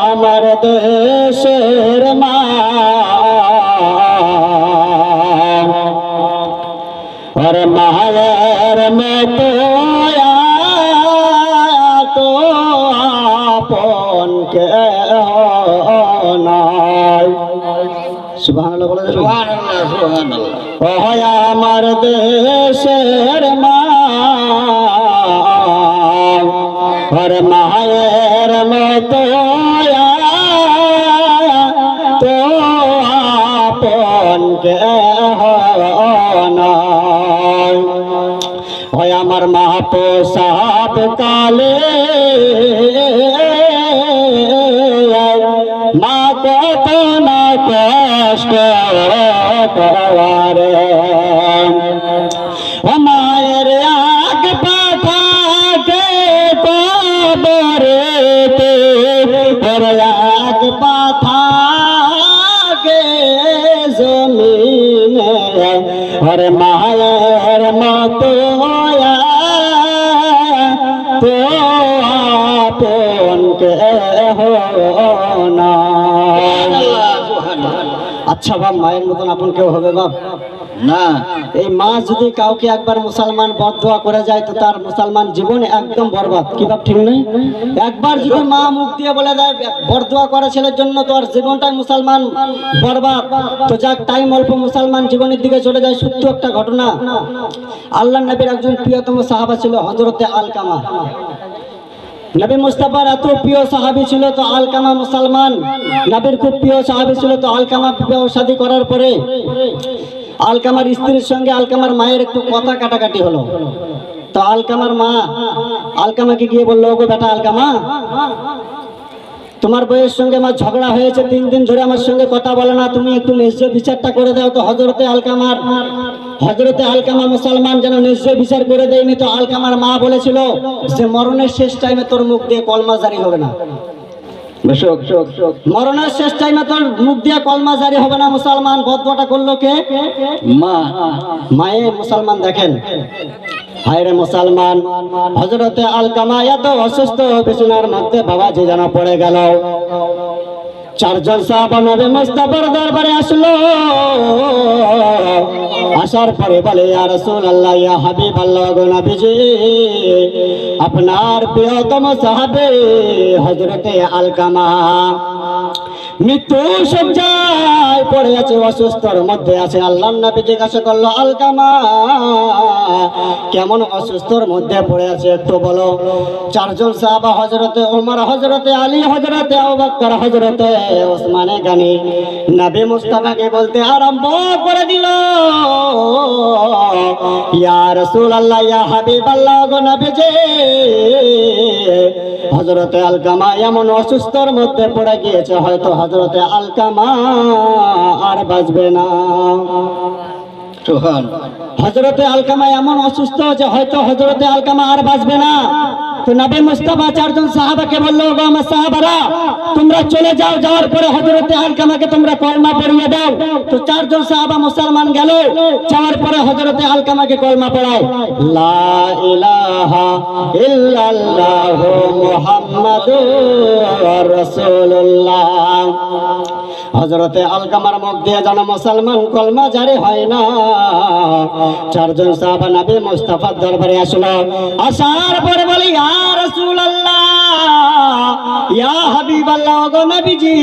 আমার দেশের মা और मायर में तो तो आपन के होनाय सुभानाल्लाह बोला सुभानाल्लाह सुभानाल्लाह ओ আমার দেশের মা और मायर में तो आपन के होनाय ওই আমার মা পোশাক কালে মা কত না কষ্ট করে মায়ের আগ পাঠাকে কবরেতে আগ পাঠাকে জমিনে और मायर मतो तो आपन के होना अच्छा बाप मायर मतन आपन केउ होबे बाप না এই মা যদি কাউকে একবার মুসলমান বদদোয়া করে যায় তো তার মুসলমান জীবন একদম বরবাদ কি বাপ ঠিক নেই একবার যদি মা মুখ দিয়ে বলে দেয় বদদোয়া করে ছেলের জন্য তো আর জীবনটাই মুসলমান বরবাদ তো যাক টাইম অল্প মুসলমান জীবনের দিকে চলে যায় সত্য একটা ঘটনা আল্লাহর নবীর একজন প্রিয়তম সাহাবা ছিল হযরতে আলকামা নবী মুস্তাফার এত প্রিয় সাহাবী ছিল তো আলকামা মুসলমান নবীর খুব প্রিয় সাহাবী ছিল তো আলকামা বিবাহ শাদী করার পরে আলকামার স্ত্রীর সঙ্গে আলকামার মায়ের একটু কথা কাটাকাটি হলো তো আলকামার মা আলকামাকে গিয়ে বললো ওগো বেটা আলকামা তোমার বউয়ের সঙ্গে আমার ঝগড়া হয়েছে 3 দিন ধরে আমার সঙ্গে কথা বলে না তুমি একটু ন্যায্য বিচারটা করে দাও তো হযরতে আলকামা মুসলমান যেন ন্যায্য বিচার করে দেয়নি তো আলকামার মা বলেছিল যে মরণের শেষ টাইমে তোর মুখ দিয়ে কলমা জারি হবে না মরণের শেষ টাইমে তোর মুখ দিয়ে কলমা জারি হবে না মুসলমান বদদোয়াটা করলো কে মা মায়ে মুসলমান দেখেন হায়রে মুসলমান হযরতে আলকামা এত অসুস্থ বিছানার মধ্যে বাবাজি যেন পড়ে গেল চারজন সাহাবা নবী মুস্তাফার দরবারে আসলো আসার পরে বলে ইয়া রাসূলুল্লাহ ইয়া হাবিবাল্লাহ গো নবীজি আপনার প্রিয়তম সাহাবে হযরতে আলকামা মৃত্যু সজ্জায় পড়ে আছে অসুস্থর মধ্যে আছে আল্লাহর নবী জিজ্ঞাসা করলো আলকামা কেমন অসুস্থর মধ্যে পড়ে আছে একটু বলো চারজন সাহাবা হযরতে ওমর হযরতে আলী হযরতে আবু বকর হযরতে ওসমান গনি নবী মুস্তাফাকে বলতে আরম্ভ করে দিল ইয়া রাসূলুল্লাহ ইয়া হাবিবাল্লাহ গো নবীজি হযরতে আলকামা এমন অসুস্থর মধ্যে পড়ে গিয়েছে হয়তো হযরতে আলকামা আর বাঁচবে না হযরতে আলকামা এমন অসুস্থ যে হয়তো হযরতে আলকামা আর বাঁচবে না তো নবী মুস্তাফা চারজন সাহাবাকে বলল গো আমার সাহাবারা তোমরা চলে যাও যাওয়ার পরে হযরতে আলকামাকে তোমরা কলমা পড়িয়ে দাও তো চারজন সাহাবা মুসলমান গেল যাওয়ার পরে হযরতে আলকামাকে কলমা পড়ায় লা ইলাহা ইল্লাল্লাহ মুহাম্মাদুর রাসূলুল্লাহ হযরতে আলকামার মুখ দিয়ে যেন মুসলমান কলমা জারি হয় না চারজন সাহাবা নবী মুস্তাফার দরবারে আসলো আসার পরে বলে ইয়া রাসূলুল্লাহ ইয়া হাবিবাল্লাহ গো নবীজি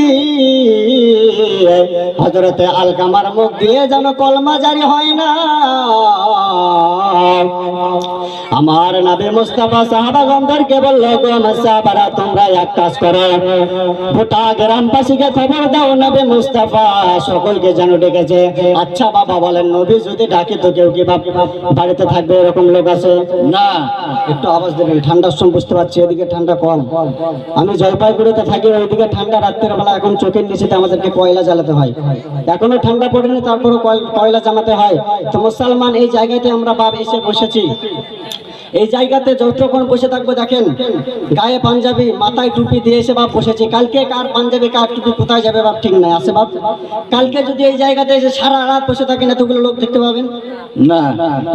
হযরতে আলকামার মুখ দিয়ে যেন কলমা জারি হয় না আমার নবী মুস্তাফা সাহাবাগণদেরকে বলল গো আমার সাহাবারা তোমরা এক কাজ করো গোটা গ্রামবাসীকে খবর দাও নবী মুস্তাফা সকলকে যেন ডেকেছে আচ্ছা বাবা বলেন নবী যদি ডাকে তো কেউ কি বাড়িতে থাকবে এরকম লোক আছে না একটু আওয়াজ দেবেন ঠান্ডার সময় বুঝতে পারছি এদিকে ঠান্ডা কম আমি জলপাইগুড়িতে থাকি ওইদিকে ঠান্ডা রাত্রের বেলা এখন চোখের নিচেতে আমাদেরকে কয়লা জ্বালাতে হয় এখনো ঠান্ডা পড়েনি তারপরে কয়লা জ্বালাতে হয় তো মুসলমান এই জায়গাতে আমরা বাপ এসে বসেছি এই জায়গাতে যতক্ষণ বসে থাকবো দেখেন গায়ে পাঞ্জাবি মাথায় টুপি দিয়ে এসে বাপ বসেছি। কালকে কার পাঞ্জাবি কার টুপি কোথায় যাবে বাপ ঠিক নাই, আছে বাপ? কালকে যদি এই জায়গাতে এসে সারা রাত বসে থাকেন এতগুলো লোক দেখতে পাবেন না।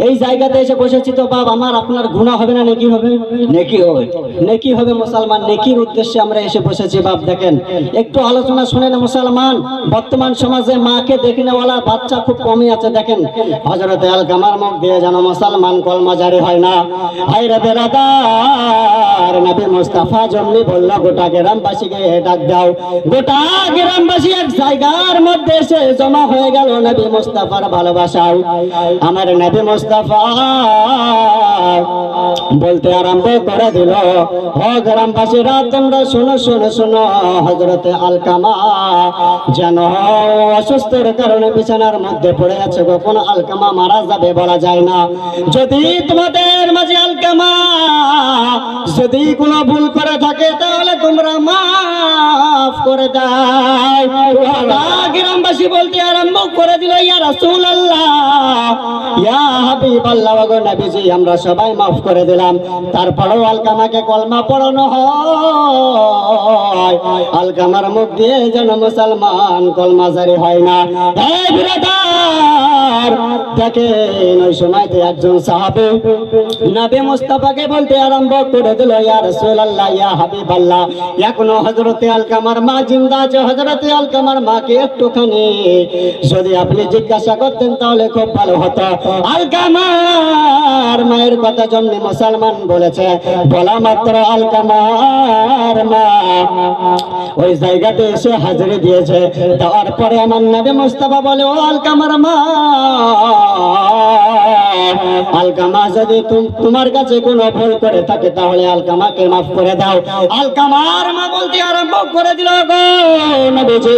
এই জায়গাতে এসে বসেছি তো বাপ আমার আপনার গুনাহ হবে না নেকি হবে? নেকি হবে, নেকি হবে মুসলমান। নেকির উদ্দেশ্যে আমরা এসে বসেছি বাপ। দেখেন একটু আলোচনা শুনে না মুসলমান, বর্তমান সমাজে মাকে দেখিনেওয়ালা বাচ্চা খুব কমই আছে। দেখেন হযরতে আলকামার মুখ দিয়ে যেন মুসলমান কলমা জারি হয় না। হায়রে বেরাদার, নবী মুস্তাফা জন্মি বলল গোটা গ্রামবাসীকে ডাক দাও। গোটা গ্রামবাসী এক জায়গার মধ্যে এসে জমা হয়ে গেল নবী মুস্তাফার ভালোবাসায়। আমার নবী মুস্তাফা বলতে আরম্ভ করে দিল, ও গ্রামবাসীরা তোমরা শোনো শোনো শোনো, হযরতে আলকামা যেন অসুস্থের কারণে বিছানার মধ্যে পড়ে আছে। কখন আলকামা মারা যাবে বলা যায় না। যদি তোমাদের মাঝে আলকামা যদি কোনো ভুল করে থাকে তাহলে তোমরা মাফ করে দাও। গ্রামবাসী বলতে আরম্ভ করে দিল, ইয়া রাসূলুল্লাহ, ইয়া হাবিবাল্লাহ, ওগো নবীজি আমরা সবাই মাফ করে দিলাম। তারপরেও আলকামাকে কলমা পড়ানো হয়। আলকামার মুখ দিয়ে যেন মুসলমান কলমা জারি হয় না। এই বিরাদার দেখেন ওই সময়তে একজন সাহাবী নবী মুস্তাফাকে বলতে আরম্ভ করে দিল, ইয়া রাসূলুল্লাহ, ইয়া হাবিবাল্লাহ, এখনো হযরতে আলকামার মা জিন্দা আছে। হযরতে আলকামার মাকে একটুখানি যদি আপনি জিজ্ঞাসা করতেন তাহলে খুব ভালো হতো। আলকামার মায়ের কথা জন্মে মুসলমান বলেছে, বলা মাত্র আলকামার মা ওই জায়গাতে এসে হাজিরি দিয়েছে। দেওয়ার পরে আমার নবী মুস্তাফা বলে, ও আলকামার মা, আলকামা যদি তোমার কাছে কোনো ভুল করে থাকে তাহলে আলকামাকে মাফ করে দাও। আলকামার মা বলতে আরম্ভ করে দিল, গো নবীজি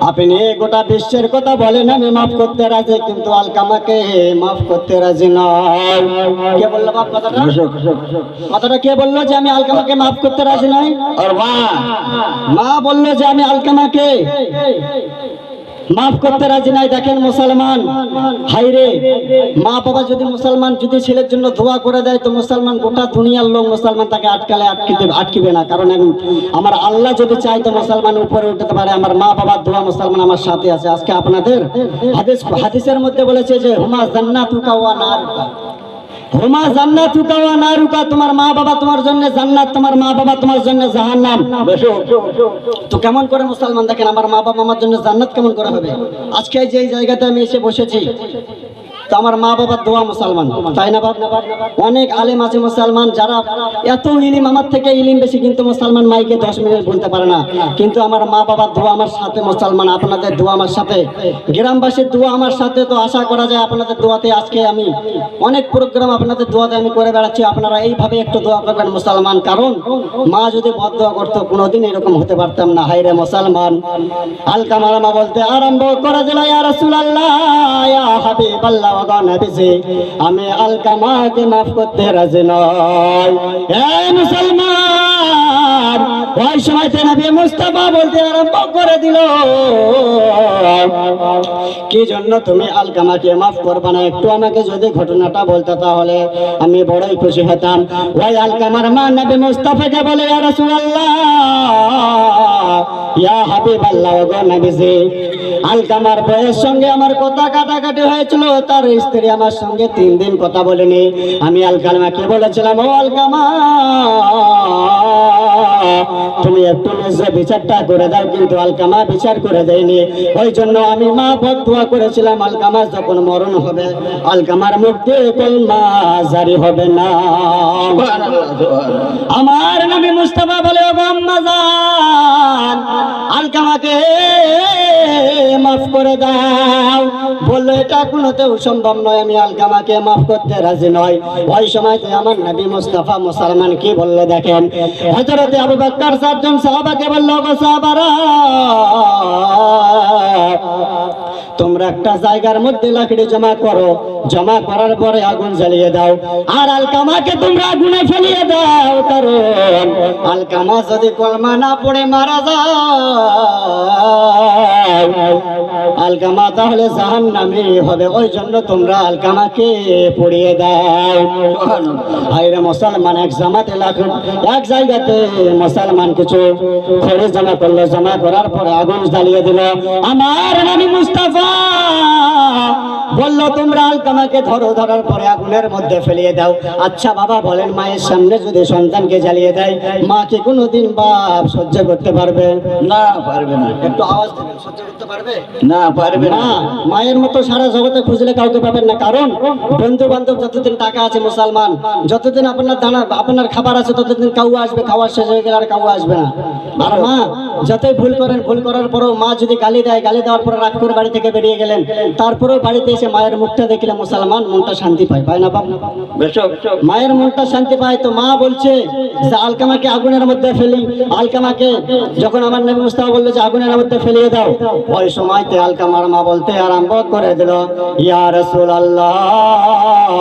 আপনি গোটা বিশ্বের কথা বলেন আমি মাফ করতে রাজি, কিন্তু আলকামাকে মাফ করতে রাজি নয়। কে বললো বাপ কথাটা? কথাটা কে বললো যে আমি আলকামাকে মাফ করতে রাজি নই? আর মা বললো যে আমি আলকামাকে মাফ করতে রাজি নাই। দেখেন মুসলমান, হাইরে মা বাবা যদি মুসলমান যদি ছেলের জন্য দোয়া করে দেয় তো মুসলমান গোটা দুনিয়ার লোক মুসলমান তাকে আটকিবে না। কারণ আমার আল্লাহ যদি চাই তো মুসলমান উপরে উঠতে পারে। আমার মা বাবার দোয়া মুসলমান আমার সাথে আছে। আজকে আপনাদের হাদিসের মধ্যে বলেছে যে হুমা জান্নাতুকা ওয়া নারুকা, হুমা জান্নাতুকা ওয়া নারুকা, তোমার মা বাবা তোমার জন্য জান্নাত, তোমার মা বাবা তোমার জন্য জাহান্নাম। তো কেমন করে মুসলমান দেখেন আমার মা বাবা আমার জন্য জান্নাত কেমন করে হবে? আজকে যে জায়গাতে আমি এসে বসেছি তো আমার মা বাবার দোয়া মুসলমান, তাই না বাপ? অনেক আলেম আছে মুসলমান যারা এত ইলিম আমার থেকে ইলিম বেশি, কিন্তু মুসলমান মাইকে 10 মিনিট বলতে পারে না। কিন্তু আমার মা বাবার দোয়া আমার সাথে মুসলমান, আপনাদের দোয়া আমার সাথে, গ্রামবাসীর দোয়া আমার সাথে। তো আশা করা যায় আপনাদের দোয়াতে আজকে আমি অনেক প্রোগ্রাম আপনাদের দোয়াতে আমি করে বেড়াচ্ছি। আপনারা এইভাবে একটু দোয়া করবেন মুসলমান, কারণ মা যদি বদ দোয়া করতো কোনোদিন এরকম হতে পারতাম না। হায়রে মুসলমান, আলকামার মা বলতে আরম্ভ করে দিল, ইয়া রাসূলুল্লাহ, ইয়া হাবিবাল্লাহ, আমি আলকামাকে মাফ করতে রাজি নই। এই মুসলমান, ওই সময়তে নবী মুস্তাফা বলতে আরম্ভ করে দিল, কি জন্য তুমি আলকামাকে মাফ করবে না? একটু আমাকে যদি ঘটনাটা বলতে তাহলে আমি বড়ই খুশি হতাম। ওই আলকামার মা নবী মুস্তাফাকে বলে, ইয়া রাসূলুল্লাহ, ইয়া হাবিবাল্লাহ, ওগো নবীজি আলকামার বউয়ের সঙ্গে আমার কথা কাটাকাটি হয়েছিল। তার স্ত্রী আমার সঙ্গে 3 দিন কথা বলেনি। আমি আলকামাকে বলেছিলাম, ও আলকামা তুমি একটু নিজে বিচারটা করে দাও, কিন্তু আলকামা বিচার করে দেয়নি। ওই জন্য আমি মা বদদোয়া করেছিলাম আলকামা যখন মরণ হবে আলকামার মুখ দিয়ে কলমা জারি হবে না। আমার নবী মুস্তাফা বলে, ও আম্মা জান আলকামাকে মাফ করে দাও। বললো এটা কোনোতেও সম্ভব নয়, আমি আলকামাকে মাফ করতে রাজি নয়। ওই সময়তে আমার নবী মুস্তাফা মুসলমান কি বললো দেখেন, হযরতে আবু বকর 4 জন সাহাবাকে বললো, গো সাহাবারা তোমরা একটা জায়গার মধ্যে লাকড়ি জমা করো, জমা করার পরে আগুন জ্বালিয়ে দাও, আর আলকামাকে তোমরা আগুনে ফেলিয়ে দাও। কারণ আলকামা যদি কলমা না পড়ে মারা যায় আলকামা তাহলে জাহান্নামী হবে, ওই জন্য তোমরা আলকামাকে পুড়িয়ে দাও। আইরে মুসলমান এক জামাতে এক জায়গাতে মুসলমান কিছু খড়ি জমা করলো, জমা করার পরে আগুন জ্বালিয়ে দিল। আমার নবী মুস্তাফা বললো তোমরা আলকামাকে ধরো, ধরার পরে আগুনের মধ্যে ফেলিয়ে দাও। আচ্ছা বাবা বলেন, মায়ের সামনে যদি সন্তানকে জ্বালিয়ে দেয়, মা কি কোনোদিন বাপ সহ্য করতে পারবে? না, পারবে না। একটু আওয়াজ দেবেন, সহ্য করতে পারবে? না, পারবে না। মায়ের মতো সারা জগতে খুঁজলে কাউকে পাবেন না। কারণ বন্ধু বান্ধব যতদিন টাকা আছে মুসলমান, যতদিন আপনার দানা আপনার খাবার আছে, ততদিন কাউ আসবে, খাওয়ার শেষ হয়ে গেলে আর কাউ আসবে না। আর মা যতই ভুল করেন, ভুল করার পরেও মা যদি গালি দেয়, গালি দেওয়ার পরে রাগ করে বাড়ি থেকে বেরিয়ে গেলেন, তারপরেও বাড়িতে এসে মায়ের মুখটা দেখলে মুসলমান মনটা শান্তি পায়, পায় না বাপ? মায়ের মনটা শান্তি পায়। তো মা বলছে যে আলকামাকে আগুনের মধ্যে ফেলি। আলকামাকে যখন আমার নবী মুস্তাফা বললো যে আগুনের মধ্যে ফেলিয়ে দাও, ওই সময়তে আলকামার মা বলতে আরম্ভ করে দিল, ইয়া রাসূলুল্লাহ,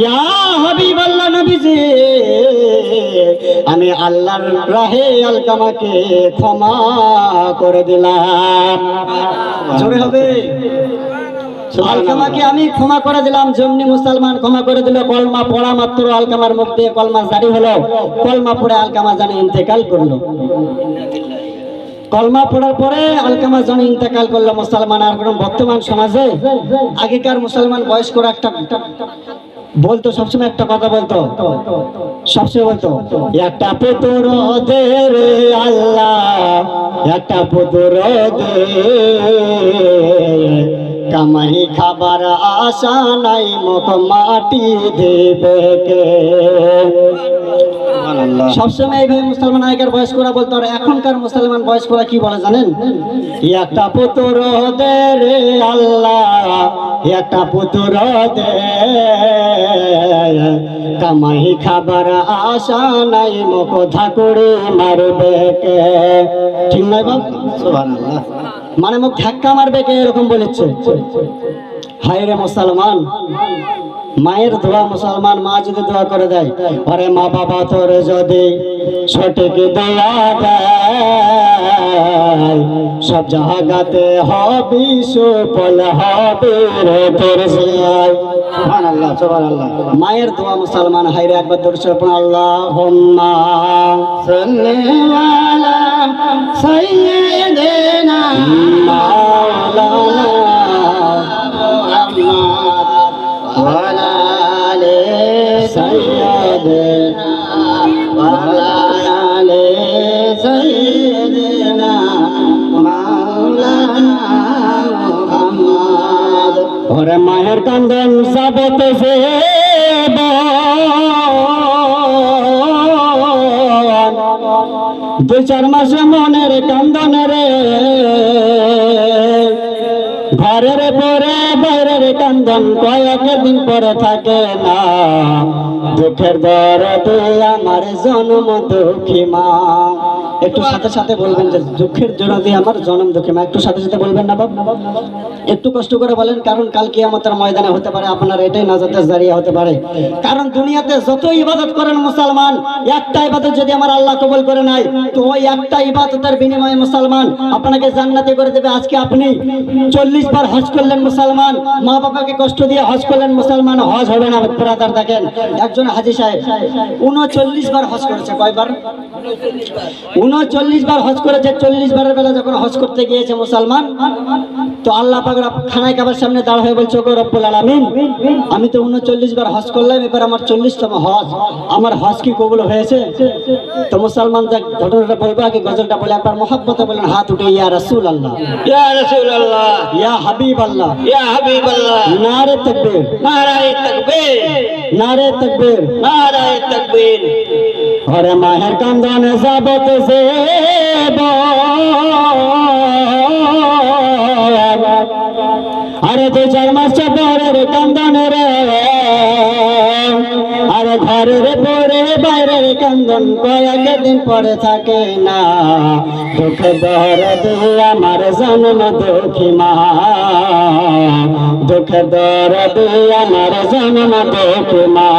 ইয়া হাবিবাল্লাহ, নবীজি আমি আল্লাহর রাহে আলকামাকে ক্ষমা করে দিলাম। জোরে হবে, আলকামাকে আমি ক্ষমা করে দিলাম। যেমনি মুসলমান ক্ষমা করে দিল, কলমা পড়া মাত্র আলকামার মুখ দিয়ে কলমা জারি হলো। কলমা পড়ে আলকামা জানে ইন্তেকাল করলো। কলমা পড়ার পরে আলকামা জানে ইন্তেকাল করলো মুসলমান। আর বর্তমান সমাজে আগেকার মুসলমান বয়স্করা একটা বলতো, সবসময় একটা কথা বলতো, সবসময় বলতো, একটা পুতুর দে রে আল্লাহ, একটা পুতুর দে, কামাই খাবার আশা নাই, মুখ মাটি দেবে কে। সবসময় এইভাবে মুসলমান আগেকার বয়স্করা বলতো। আর এখনকার মুসলমান বয়স্করা কি বলে জানেন? একটা পুতুর দে রে আল্লাহ, একটা পুতুর দে, কামাই খাবার আশা নাই, মুখ ধাকুড়ি মারবে কে। ঠিক নয় বাপ? সুবহানাল্লাহ। মানে মুখ ধাক্কা মারবে কে, এরকম বলেছে। হায় রে মুসলমান, মায়ের দোয়া মুসলমান মা যদি দোয়া করে দেয়, আরে মা বাবা তোর যদি সঠিক দোয়া দেয়, সব জায়গাতে হবি সুফল হবে রে তোর জিয়ায়। সুবহানাল্লাহ, সুবহানাল্লাহ। মায়ের দোয়া মুসলমান। হায় রে একবার দরুদ শরীফ পড়ুন, আল্লাহুম্মা সাল্লি আলা সাইয়্যিদিনা মাওলানা ওয়ালা আলি সাইয়্যিদিনা ওয়ালা আলি সাইয়্যিদিনা মাওলানা মুহাম্মদ। ওরে মায়ের কান্দন সাবতে সে দুই চার মাসে মনের কান্দন রে, ঘরের পরে বাইরের কান্দন কয়েকদিন পরে থাকে না। দুঃখের দরদে আমার জন্ম দুঃখী মা। একটু সাথে সাথে বলবেন যে দুঃখের দরদে আমার জন্ম দুঃখী মা। একটু সাথে সাথে বলবেন না বাবা? একটু কষ্ট করে বলেন, কারণ কাল কিয়ামতের ময়দানে হতে পারে আপনার এটাই নাজাতের জারিয়া হতে পারে। কারণ দুনিয়াতে যত ইবাদত করেন মুসলমান, একটা ইবাদত যদি আমার আল্লাহ কবুল করে নাই, তো ওই একটা ইবাদতের বিনিময়ে মুসলমান আপনাকে জান্নাতে করে দেবে। আজকে আপনি 40 বার হজ করলেন মুসলমান, মা বাবাকে কষ্ট দিয়ে হজ করলেন মুসলমান, হজ হবে না ব্রাদার। দেখেন একজন হাজী সাহেব 39 বার হজ করেছে। কয়বার? 39 বার হজ করেছে। 40 বারের বেলা যখন হজ করতে গিয়েছে মুসলমান, তো আল্লাহ পাক খানায় কাবার সামনে দাঁড় হয়ে বলছে, ওগো রব্বুল আলামিন, আমি তো 39 বার হজ করলাম, এবার আমার 40তম হজ, আমার হজ কি কবুল হয়েছে? তো মুসলমান যা ঘটনাটা বলবো, আগে গজলটা বলে একবার মহব্বতে বলেন, হাত উঠে, ইয়া রাসূলুল্লাহ, ইয়া রাসূলুল্লাহ, ইয়া হাবিবাল্লাহ, ইয়া হাবিবাল্লাহ, নারে তাকবীর, নারায়ে তাকবীর, নারে তাকবীর, নারায়ে তাকবীর। ওরে মাহের কান্দনে যাবতে সে আরে 2-4 মাস পরের কান্দন রে, আরে ঘরের পরে বাইরের কান্দন কয়েকদিন পরে থাকে না। দুঃখ দরদ আমার জন্ম দুঃখী মা, দুঃখ দরদ আমার জন্ম দুঃখী মা।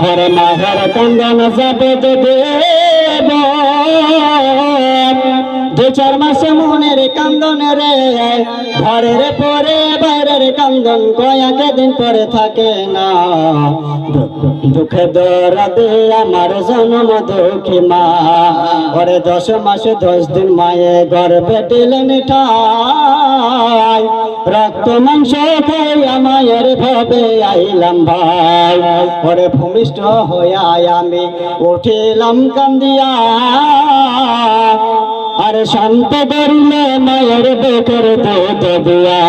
হরে মাহের কান্দন যাবে দেব, এই 4 মাসে মনের কান্দন রে, ঘরের পরে বাইরের কান্দন কয়েক দিন পরে থাকে না। দুঃখে দরাদে আমার জন্ম দুঃখী মা, ওরে 10 মাসে 10 দিন মায়ে গর্ভে দিলেন ঠাই। রক্ত মাংস খাই মায়ের ভাবে আইলাম ভাই, ওরে ভূমিষ্ঠ হইয়া আমি উঠিলাম কান্দিয়া। আর শান্ত করিলে মায়ের বুকের দুধ দিয়া,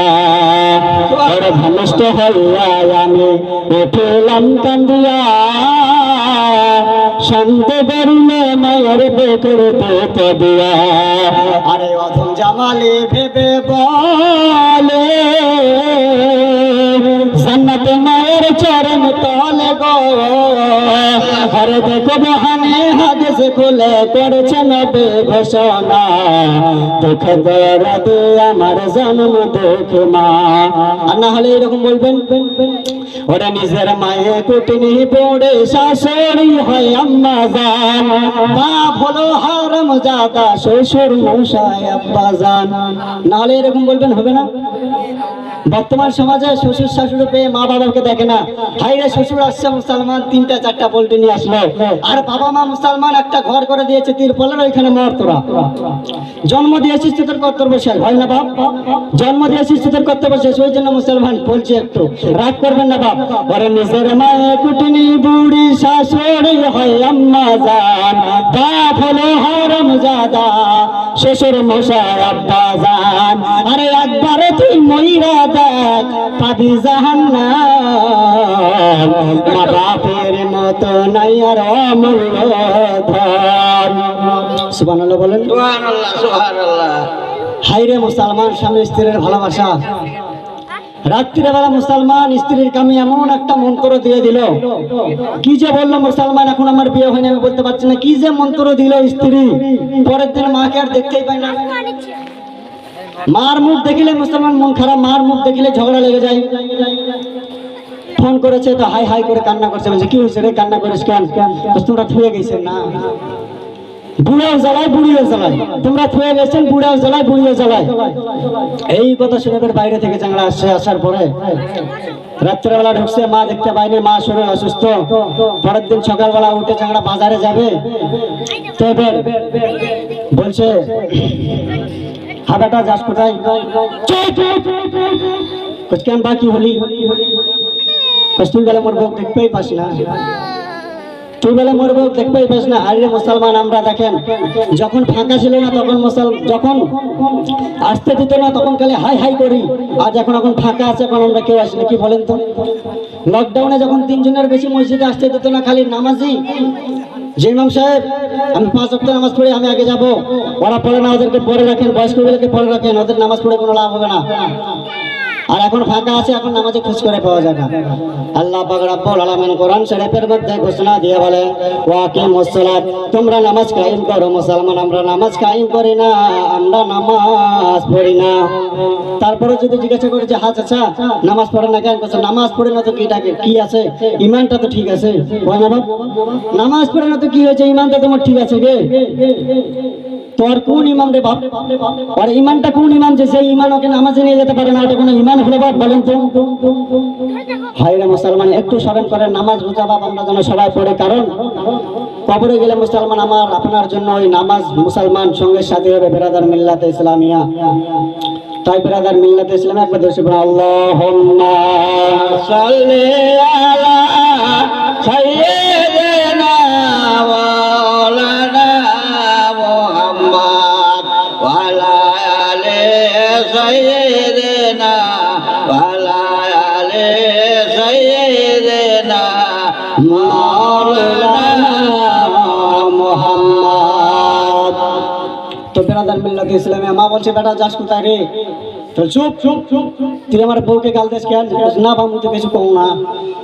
ওরে ভূমিষ্ঠ হইয়া আমি উঠিলাম কান্দিয়া। শান্ত করিলে মায়ের বুকের দুধ দিয়া। আরে অধম জামালে ভেবে বলে জান্নাতে মায়ের চরণ তলে গো। আরে দেখো বহানে হাদিস খুলে করেছে নবী ঘোষণা, দুঃখ দরাদে আমার জন্ম দুঃখ মা। আর না হলে এরকম বলবেন, ওরা নিজের মায়ে কুটিনি পড়ে শাশুড়ি হয় আম্মা জান, বাপ হলো হারাম জাদা শ্বশুর মশাই আব্বা জান। না হলে এরকম বলবেন, হবে না? বর্তমান সমাজে শ্বশুর শাশুড়ি পেয়ে মা বাবাকে দেখে না। হাইরে শ্বশুর আসছে মুসলমান, 3টা 4টা পোল্ট্রি নিয়ে আসলো, আর বাবা মা মুসলমান একটা ঘর করে দিয়েছে তিরপলের ওইখানে মর। তোরা জন্ম দিয়েছিস তোদের কর্তব্য শেষ হয় না বাপ, জন্ম দিয়েছিস তোদের কর্তব্য শেষ। ওই জন্য মুসলমান বলছি একটু রাগ করবেন না বাপ। ওরে নিজের মায়ে কুটিনি বুড়ি শাশুড়ি হয় আম্মা জান, বাপ হলো হারাম জাদা শ্বশুর মশাই আব্বা জান। আরে একবারে তুই মইরা দেখ পাবি জাহান্নাম, মা বাপের মতো নাই আর অমূল্য ধন। সুবহানাল্লাহ বলেন। সুবহানাল্লাহ সুবহানাল্লাহ। হাইরে মুসলমান স্বামী স্ত্রীর ভালোবাসা। রাত্রিবেলা মুসলমান স্ত্রীর কামে এমন একটা মন্ত্র দিয়ে দিল, কি যে বললো মুসলমান, এখন আমার বিয়ে হয়নি আমি বলতে পারছি না, কি যে মন্ত্র দিল স্ত্রী। পরের দিন মাকে আর দেখতেই পাই না। মার মুখ দেখিলে মুসলমান মন খারাপ, মার মুখ দেখিলে ঝগড়া লেগে যায়। ফোন করেছে তো হাই হাই করে কান্না করছে, বলছে কি হয়েছে রে, কান্না করিস কেন? তোমরা থুয়ে গেছে না, বুড়াও জ্বালায় বুড়িও জ্বালায়, তোমরা থুয়ে গেছেন বুড়াও জ্বালায় বুড়িও জ্বালায়। এই কথা শুনে বাইরে থেকে চাংড়া আসছে। আসার পরে রাত্রেবেলা ঢুকছে, মা দেখতে পায়নি, মা শরীর অসুস্থ। পরের দিন সকালবেলা উঠে চাংড়া বাজারে যাবে, তো এবার বলছে হাবাটা যাস কোথায়? কেন বাকি হলি? তুই বেলা মোর বউ দেখতেই পাস না, তুই বেলা মোর বউ দেখতেই পাস না। হারিয়ে মুসলমান আমরা দেখেন, যখন ফাঁকা ছিল না তখন যখন আসতে দিত না তখন খালি হাই হাই করি, আর যখন এখন ফাঁকা আছে এখন আমরা কেউ আসি না। কি বলেন তো? লকডাউনে যখন 3 জনের বেশি মসজিদে আসতে দিত না, খালি নামাজি যে ইমাম সাহেব আমি 5 ওয়াক্ত নামাজ পড়ি আমি আগে যাব, ওরা পড়ে না, ওদেরকে পরে রাখেন, বয়স্ক গুলোকে পরে রাখেন, ওদের নামাজ পড়ে কোনো লাভ হবে না। আর এখন ফাঁকা আছে, এখন নামাজে খোঁজ করে পাওয়া যায় না। আল্লাহ পাক রব্বুল আলামিন কোরআন শরীফের মধ্যে ঘোষণা দিয়ে বলে ওয়াকিমুস সালাত, তোমরা নামাজ কায়েম করো। মুসলমান আমরা নামাজ কায়েম করি না, আমরা নামাজ পড়ি না। তারপরে যদি জিজ্ঞাসা করি যে হ্যাঁ চাচা নামাজ পড়ে না কেন? বলছে নামাজ পড়ে না তো কি আছে, ইমানটা তো ঠিক আছে। হয় না বাপ? নামাজ পড়ে না তো কি হয়েছে, ইমানটা তোমার ঠিক আছে গে। তোর কোন ইমাম রে বাপ? আর ইমানটা কোন ইমাম যে সেই ইমান ওকে নামাজে নিয়ে যেতে পারে না, ওটা কোনো ইমান হলো বাপ? বলেন তো। হায়রে মুসলমান একটু স্মরণ করেন, নামাজ রোজা বাপ আমরা যেন সবাই পড়ে, কারণ কবরে গেলে মুসলমান আমার আপনার জন্য ওই নামাজ মুসলমান সঙ্গে সাথে হবে বেরাদার মিল্লাতে ইসলামিয়া। তাই বেরাদার মিল্লাতে ইসলামিয়া একবার দর্শক আল্লাহুম্মা সাল্লি আলা সাইয়্যিদিনা মাওলানা মুহাম্মদ ওয়া আলা আলি সাইয়্যিদিনা ওয়া আলা আলি সাইয়্যিদিনা মাওলানা মুহাম্মদ। তো বেরাদার মিল্লাতে ইসলামিয়া মা বলছে বেটা যাস কোথায় রে? তো চুপ চুপ চুপ, তুই আমার বউকে গাল দিস কেন? না বাবু তুই কিছু কও না।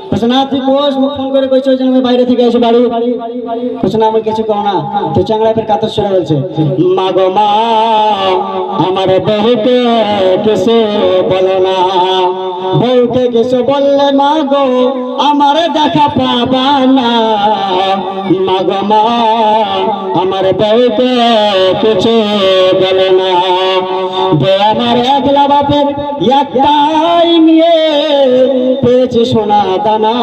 বলছে না তুই কোষ, মুখ ফোন করে কইছো ওই জন্য আমি বাইরে থেকে এসে বাড়ি। বলছে না আমি কিছু কও না। তুই চাংড়া ফের কাতর সরে বলছে মা গো মা আমার বউকে কিছু বলো না, বউকে কিছু বললে মা গো আমার দেখা পাবা না, মা গো মা আমার বউকে কিছু বলে না। যে আমার একলা বাপের একটাই নিয়ে পেয়েছি সোনা দানা,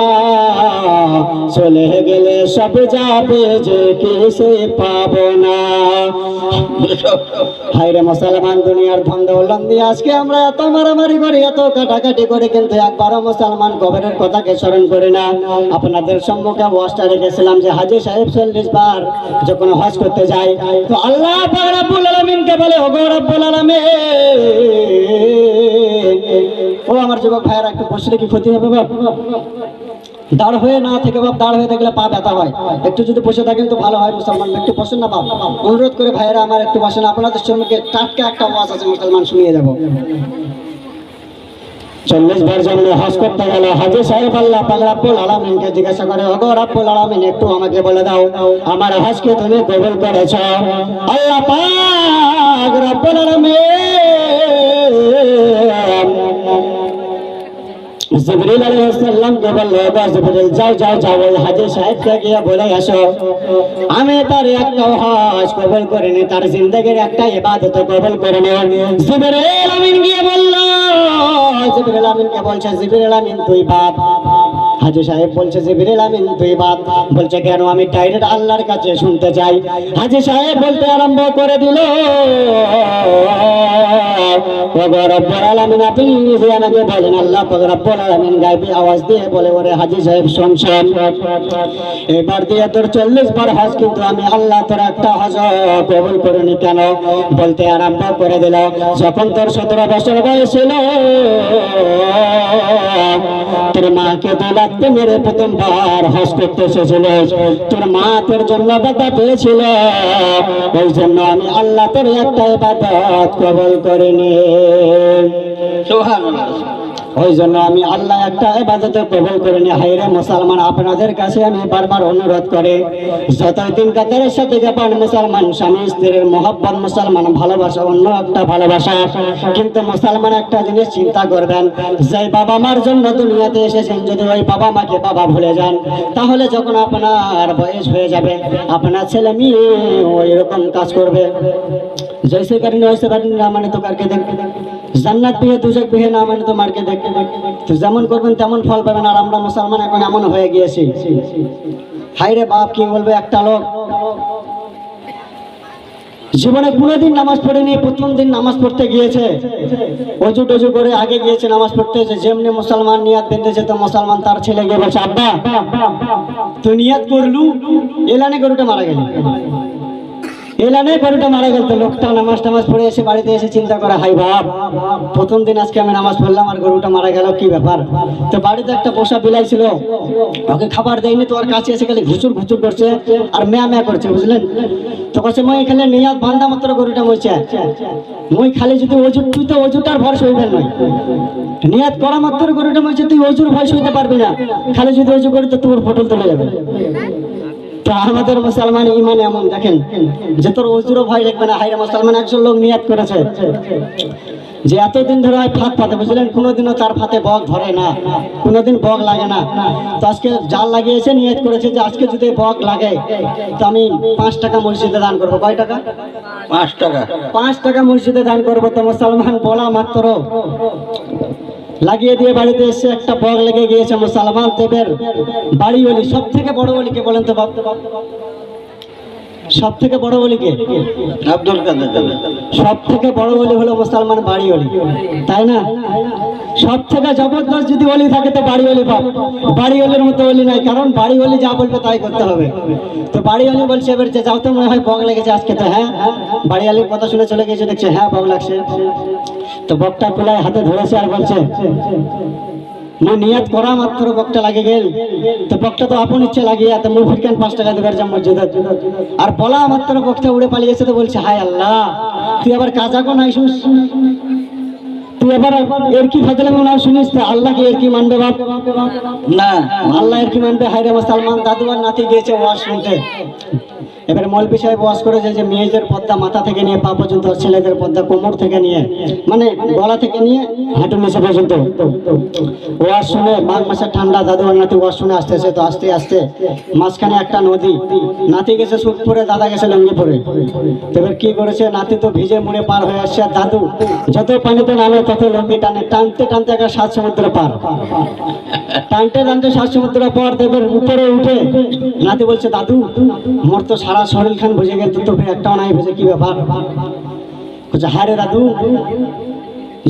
চলে গেলে সব যাবে যে কিসে পাবো না। হায়রে মুসলমান, দুনিয়ার ধন দৌলত দিয়ে আজকে আমরা এত মারামারি করি, এত কাটাকাটি করি, কিন্তু একবারও মুসলমান কবরের কথাকে স্মরণ করি না। আপনাদের সম্মুখে ওয়াজটা রেখেছিলাম যে হাজী সাহেব 40 বার যখন হজ করতে যায় তো আল্লাহ পাক রব্বুল আলামিনকে বলে, ওগো রব্বুল আলামিন, ও আমার যুবক ভাইয়েরা একটু বসলে কি ক্ষতি হবে বাপ? দাঁড় হয়ে না থেকে বাপ, দাঁড় হয়ে থাকলে পা ব্যথা হয়, একটু যদি বসে থাকেন তো ভালো হয়। মুসলমান একটু বসেন না বাপ, অনুরোধ করে ভাইয়েরা আমার একটু বসেন। আপনাদের সম্মুখে টাটকা একটা ওয়াজ আছে, মুসলমান শুনিয়ে যাব। 40 বার জন্য হজ করতে গেল হাজী সাহেব আল্লাহ পাক রব্বুল আলামিনকে জিজ্ঞাসা করে, ওগো রব্বুল আলামিন একটু আমাকে বলে দাও আমার হজকে তুমি কবুল করেছ? আল্লাহ পাক রব্বুল আলামিন জিবরিল আলাইহিস সালাম কে বলল, জিবরিল যাও যাও যাও ওই হাজী সাহেবকে গিয়ে বলে আসো আমি তার একটা হজ কবুল করিনি, তার জিন্দেগীর একটা ইবাদত কবুল করিনি। জিবরিল আমিন গিয়ে বলল, জিবরিল আমিনকে বলছে, জিবরিল আমিন তুই বাপ। হাজী সাহেব বলছে, জিবরিল আমিন তুই বাপ। বলছে কেন? আমি ডাইরেক্ট আল্লাহর কাছে শুনতে চাই। হাজী সাহেব বলতে আরম্ভ করে দিল, ওগো রব্বুল আলামিন আপনি নিজে আমাকে বলেন। আল্লাহ পাক রব্বুল আলামিন গায়বী আওয়াজ দিয়ে বলে, ওরে হাজী সাহেব শুনছেন, এবার দিয়ে তোর 40 বার হজ, কিন্তু আমি আল্লাহ তোর একটা হজ কবুল করিনি। কেন? বলতে আরম্ভ করে দিল, যখন তোর 17 বছর বয়স ছিল তোর মাকে 2 লাখ মেরে প্রথমবার হজ করতে এসেছিল, তোর মা তোর জন্য বাধা পেয়েছিল, ওই জন্য আমি আল্লাহ তোর একটা ইবাদত কবুল করিনি। সুবহানাল্লাহ। ওই জন্য আমি আল্লাহ একটা ইবাদত কবুল করিনি। হায়রে মুসলমান, আপনাদের কাছে আমি বারবার অনুরোধ করি, যতই দিন কাতারের সাথে যাবেন মুসলমান, স্বামী স্ত্রীর মহব্বত, মুসলমান ভালোবাসা অন্য একটা ভালোবাসা। কিন্তু মুসলমান একটা জিনিস চিন্তা করবেন, যে বাবা মার জন্য দুনিয়াতে এসেছেন, যদি ওই বাবা মাকে বাবা ভুলে যান, তাহলে যখন আপনার বয়স হয়ে যাবে আপনার ছেলে মেয়ে ওই রকম কাজ করবে। जैसे करेंगे वैसे करेंगे ना माने तो करके देख, জান্নাত পেয়ে দুজক পেয়ে না মানে তো মারকে দেখ, তো যেমন করবেন তেমন ফল পাবেন। আর আমরা মুসলমান এখন এমন হয়ে গিয়েছি, হায়রে বাপ কি বলবে, একটা লোক জীবনে কোনোদিন নামাজ পড়েনি, প্রথম দিন নামাজ পড়তে গিয়েছে, অজু টজু করে আগে গিয়েছে নামাজ পড়তে, যেমনি মুসলমান নিয়াত বেঁধেছে তো মুসলমান তার ছেলে গিয়ে বলছে, আব্বা তুই নিয়াত করলু, এলানে গরুটা মারা গেল, এলানে গরুটা মারা গেল। তো লোকটা নামাজ টামাজ পড়ে এসে বাড়িতে এসে চিন্তা করে, হাই বাপ প্রথম দিন আজকে আমি নামাজ পড়লাম আর গরুটা মারা গেল, কি ব্যাপার? তো বাড়িতে একটা পোষা বিলাই ছিল, ওকে খাবার দেয়নি, তো ওর কাছে এসে খালি ঘুচুর ঘুচুর করছে আর ম্যা ম্যা করছে, বুঝলেন? তো কাছে মই এখানে নিয়াত বান্ধা মাত্র গরুটা মরছে, মই খালি যদি অজু, তুই তো অজুটার ভর সইবেন নয়, নিয়াত করা মাত্র গরুটা মরছে, তুই অজুর ভয় সইতে পারবি না, খালি যদি অজু করি তো তোর ফটল তুলে যাবে। তো আমাদের মুসলমান ইমান এমন, দেখেন যে তোর অজুরও ভয় রাখবে না। হায়রে মুসলমান, একজন লোক নিয়াত করেছে যে এতদিন ধরে হয় ফাঁদ পাতে, বুঝলেন, কোনোদিনও তার ফাঁদে বগ ধরে না, কোনোদিন বগ লাগে না। তো আজকে জাল লাগিয়েছে, নিয়ত করেছে যে আজকে যদি বগ লাগে তো আমি 5 টাকা মসজিদে দান করবো। কয় টাকা? 5 টাকা। 5 টাকা মসজিদে দান করবো। তো মুসলমান বলা মাত্র লাগিয়ে দিয়ে বাড়িতে এসে একটা বগ লেগে গিয়েছে। মুসলমান দেবের বাড়ি ওলি, সব থেকে বড় ওলিকে বলেন তো বাপ, সব থেকে বড় ওলিকে? আব্দুল কাদের। সব থেকে বড় ওলি হলো মুসলমান বাড়ি ওলি, তাই না? সব থেকে জবরদস্ত যদি ওলি থাকে তো বাড়ি ওলি বাপ, বাড়ি ওলির মতো ওলি নাই, কারণ বাড়ি ওলি যা বলবে তাই করতে হবে। তো বাড়ি ওলি বলছে এবার যে যাও তো মনে হয় বগ লেগেছে আজকে, তো হ্যাঁ, বাড়ি ওলির কথা শুনে চলে গেছে, দেখছে হ্যাঁ বগ লাগছে। তো বগটা কুলায় হাতে ধরেছে আর বলছে, মই নিয়াত করা মাত্র বকটা লাগে গেল, তো বকটা তো আপন ইচ্ছে লাগিয়ে তো মুই ফিরকেন 5 টাকা দেবার যা মসজিদে, আর বলা মাত্র বকটা উড়ে পালিয়েছে। তো বলছে, হায় আল্লাহ তুই আবার কাজাকো নাই শুনিস, তুই আবার এর কি ফাজলামি না শুনিস, তো আল্লাহ কি এর কি মানবে বাপ? না, আল্লাহ এর কি মানবে? হায়রে মুসলমান, দাদু আর নাতি গিয়েছে ওয়াজ শুনতে, এবার মৌলভী সাহেব ওয়াজ করেছে যে মেয়েদের পর্দা মাথা থেকে নিয়ে পা পর্যন্ত, আর ছেলেদের পর্দা কোমর থেকে নিয়ে, মানে গলা থেকে নিয়ে হাঁটু নিচে পর্যন্ত। ওয়াজ শুনে মাঘ মাসের ঠান্ডা, দাদু আর নাতি ওয়াজ শুনে আসতেছে, তো আস্তে আস্তে মাঝখানে একটা নদী, নাতি গেছে সুট পরে, দাদা গেছে লুঙ্গি পরে। এবার কি করেছে, নাতি তো ভিজে মুড়ে পার হয়ে আসছে, আর দাদু যত পানিতে নামে তত লুঙ্গি টানে, টানতে টানতে একটা 7 সমুদ্র পার, টানতে টানতে 7 সমুদ্র পার। এবার উপরে উঠে নাতি বলছে, দাদু মোর তো সারা শরীর খান বুঝে গেল, তো একটাও নাই বুঝে, কি ব্যাপার? বলছে, হ্যাঁ রে দাদু,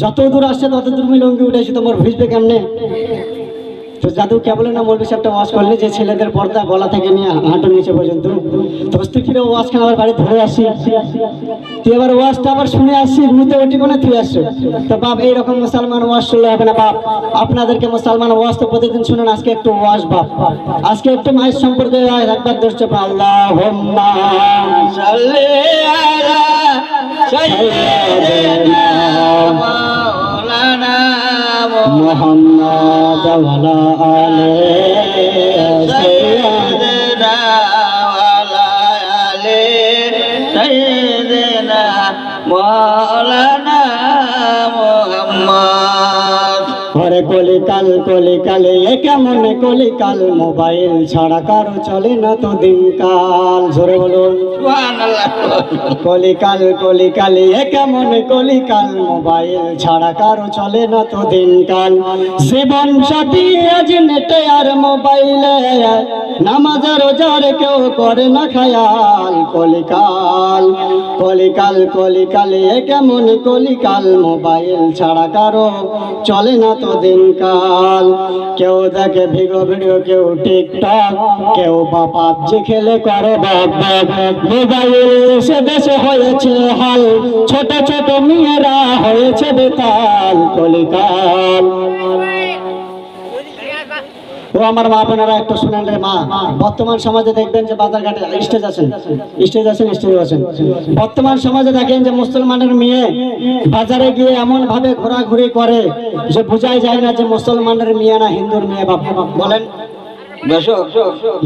যত দূর আসছে তত দূর আমি লুঙ্গি উঠেছি, তোমার ভিজবে কেমনে? তো দাদু কে বলে না, মৌলভী সাহেবটা ওয়াজ করলে যে ছেলেদের পর্দা গলা থেকে নিয়ে হাঁটুর নিচে পর্যন্ত। তো বসতে ফিরে ওয়াজখান আবার বাড়ি ধরে আসি, তুই এবার ওয়াজটা আবার শুনে আসছি, মুতে ওটি কোনে তুই আসছো। তো বাপ এইরকম মুসলমান ওয়াজ শুনলে হবে না বাপ, আপনাদেরকে মুসলমান ওয়াজ তো প্রতিদিন শুনেন, আজকে একটু ওয়াজ বাপ, আজকে একটু মায়ের সম্পর্কে একবার দর্শক আল্লাহুম্মা সাল্লি আলা সাইয়্যিদিনা মাওলানা মুহাম্মদ ওয়া আলা আলিহি সাইয়্যিদিনা ওয়ালা আলি সাইয়্যিদিনা মাওলানা মুহাম্মদ। ওরে কলিকাল এ কেমন কলিকাল, মোবাইল ছাড়া কারো চলে না তো দিনকাল। জোরে বলুন সুবহানাল্লাহ। কলিকাল এ কেমন কলিকাল, মোবাইল ছাড়া কারো চলে না তো দিনকাল। জীবন সাথী আজ নেটে আর মোবাইলে, নামাজ রোজার কেউ করে না খেয়াল। কলিকাল এ কেমন কলিকাল, মোবাইল ছাড়া কারো চলে না তো দিনকাল। কেউ দেখে ভিডিও, কেউ টিকটক, কেউ বা পাবজি খেলে করে বক। মোবাইল এসে দেশে হয়েছে হাল, ছোট ছোট মেয়েরা হয়েছে বেতাল। কলিকাল। ও আমার মা বোনেরা একটু শুনেন রে মা, বর্তমান সমাজে দেখবেন যে বাজারঘাটে স্টেজ আছেন। বর্তমান সমাজে দেখেন যে মুসলমানের মেয়ে বাজারে গিয়ে এমন ভাবে ঘোরাঘুরি করে যে বোঝাই যায় না যে মুসলমানের মেয়ে না হিন্দুর মেয়ে। বাপ বলেন,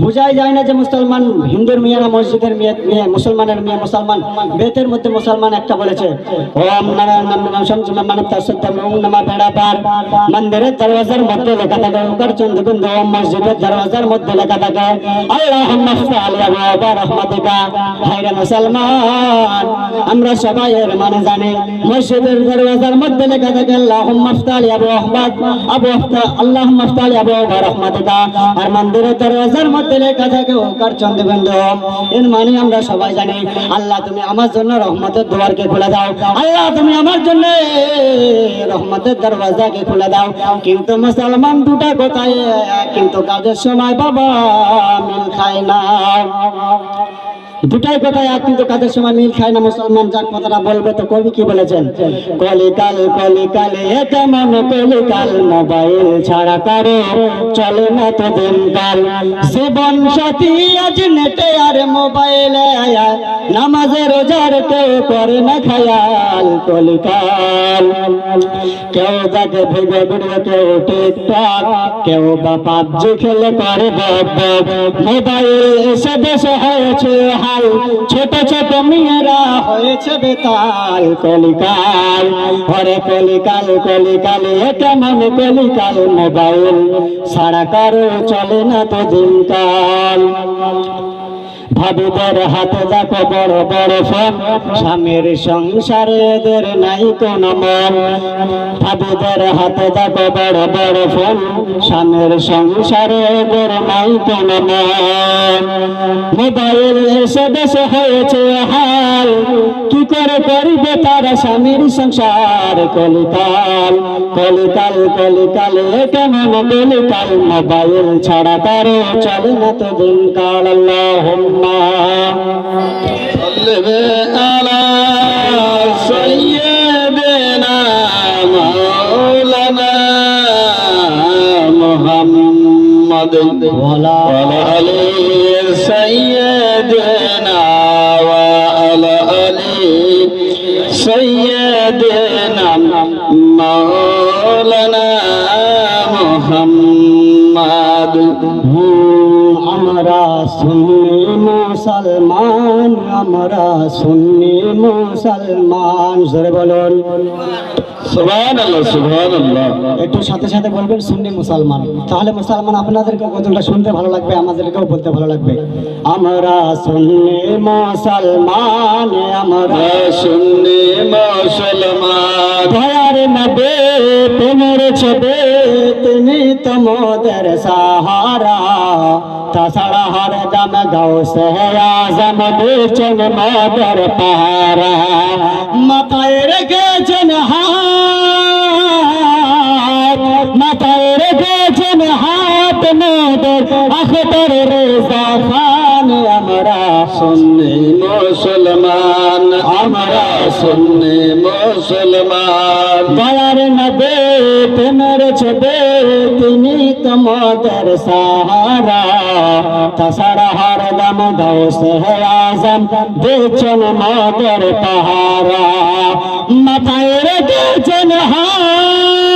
বুঝাই যায় না যে মুসলমান হিন্দুর মেয়ে না মসজিদের মেয়ে, মুসলমানের মেয়ে। মুসলমান বেতের মধ্যে মুসলমান একটা বলেছে, ওম নমঃ বেড়া পার, মন্দিরের দরওয়াজার মধ্যে লেখা থাকে ওকর চন্দ্রবিন্দ, ওম মসজিদের দরওয়াজার মধ্যে লেখা থাকে আল্লাহুম্মা সাল্লি আলা রাহমাতিকা। হায়রে মুসলমান, আমরা সবাই এর মানে জানি, মসজিদের দরওয়াজার মধ্যে লেখা থাকে আল্লাহুম্মা সাল্লি আলা রাহমাতিকা, আর মন্দিরের দরওয়াজার মধ্যে লেখা থাকে ওকর চন্দ্রবিন্দু। এর মানে আমরা সবাই জানি, আল্লাহ তুমি আমার জন্য রহমতের দুয়ারকে খুলে দাও, আল্লাহ তুমি আমার জন্য রহমতের দরওয়াজাকে খুলে দাও। কিন্তু মুসলমান দুটা কোথায়, কিন্তু কাজের সময় বাবা মিল খায় না। দুটাই কথায় এক, কিন্তু কাজের সময় মিল খায় না মুসলমান। যাক কথাটা বলবে তো কবি কি বলেছেন, কলিকাল এ কেমন কলিকাল, মোবাইল ছাড়া কারো চলে না তো দিনকাল। জীবন সাথী আজ নেটে আর মোবাইলে, নামাজে রোজার কেউ করে না খেয়াল। কলিকাল। কেউ দেখে ভিডিও, কেউ টিকটক, কেউ বা পাবজি খেলে করে বক। মোবাইল এসে দেশে হয়েছে হাল, ছোট ছোট মেয়েরা হয়েছে বেতাল। কলিকাল। ওরে কলিকাল এ কেমন কলিকাল, মোবাইল ছাড়া কারো চলে না তো দিনকাল। ভাবিদের হাতে দেখো বড় বড় ফোন, স্বামীর সংসারে এদের নাই কোনো মন। ভাবিদের হাতে দেখো বড় বড় ফোন, স্বামীর সংসারে এদের নাই কোনো মন। মোবাইল এসে দেশে হয়েছে হাল, কি করে করবে তারা স্বামীর সংসার। কলিকাল এ কেমন কলিকাল, মোবাইল ছাড়া কারো চলে না তো দিনকাল। আল্লাহুম্মা সাল্লি আলা সাইয়্যিদিনা মাওলানা মুহাম্মদ ওয়া আলা আলি সাইয়্যিদিনা ওয়া আলা আলি সাইয়্যিদিনা মাওলানা মুহাম্মদ। আমরা সুন্নি মুসলমান আমরা সুন্নি মুসলমান জোরে বলুন সুবহানাল্লাহ সুবহানাল্লাহ একটু সাথে সাথে বলবেন সুন্নি মুসলমান তাহলে মুসলমান আপনাদেরকে কতটা শুনতে ভালো লাগবে আমাদেরকেও বলতে ভালো লাগবে আমরা সুন্নি মুসলমান আমরা সুন্নি মুসলমান দয়ার নবে প্রেমের ছবে তিনি তোমাদের সাহারা তাছাড়া হর দম গাউসে আজম দিচ্ছেন মদের পাহারা মাথায় রেখেছেন হাত মাথায় রেখেছেন হাত মদের আখতর রেজা খান আমরা সুন্নি মুসলমান আমরা সুন্নি মুসলমান দয়ার নবে প্রেমের ছবে তিনি তোমাদের সাহারা তাছাড়া হর দম গাউসে আজম দিচ্ছেন মদের পাহারা মাথায় রেখেছেন হাত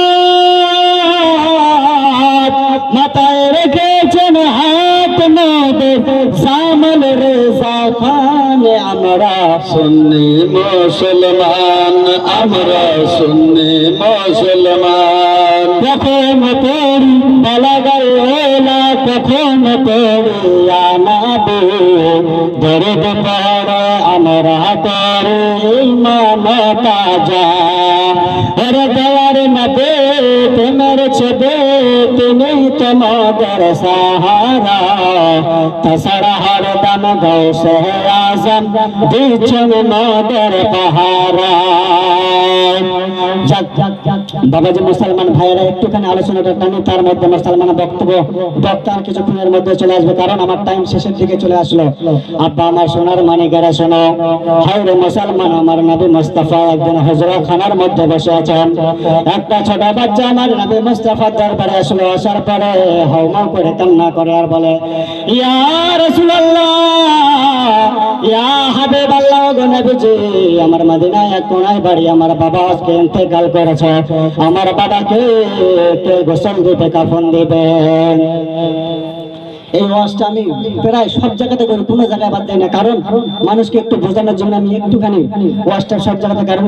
মাথায় রেখেছেন হাত মদের জামল রেজা খান আমরা সুন্নি মুসলমান আমরা সুন্নি মুসলমান কখন তোরি বলাগার এলা কখন তোরি আনাবে দরদ পড়ে আমরা করে মমতা যা ওরে দেওয়ার নবে প্রেমের ছবে তিনি তোমাদের সাহারা তাছাড়া হর দম গাউসে আজম দিচ্ছেন মদের পাহারা বাবাজি মুসলমান ভাইয়েরা একটুখানি আলোচনাটা টানি তার মধ্যে মুসলমান বক্তব্য বক্তার কিছুক্ষণের মধ্যে চলে আসবে কারণ আমার টাইম শেষের দিকে চলে আসলো আব্বা আমার সোনার মানিকেরা শোনো হায় রে মুসলমান আমার নবী মুস্তাফা একদিন হজরা খানার মধ্যে বসে আছেন একটা ছোট বাচ্চা আমার নবী মুস্তাফার দরবারে আসলো আসার পরে হাউমাউ করে কান্না করে আর বলে ইয়া রাসূলুল্লাহ ইয়া হাবিবাল্লাহ গো নবীজি আমার মদিনায় এক কোনায় বাড়ি আমার বাবা আজকে ইন্তেকাল করেছে আমার বাবাকে কে গোসল দিতে কাফন দিবেন এই ওয়াজটা আমি প্রায় সব জায়গাতে করি কোনো জায়গায় বাদ দেয় না কারণ মানুষকে একটু বোঝানোর জন্য আমি একটুখানি ওয়াজটা সব জায়গাতে কারণ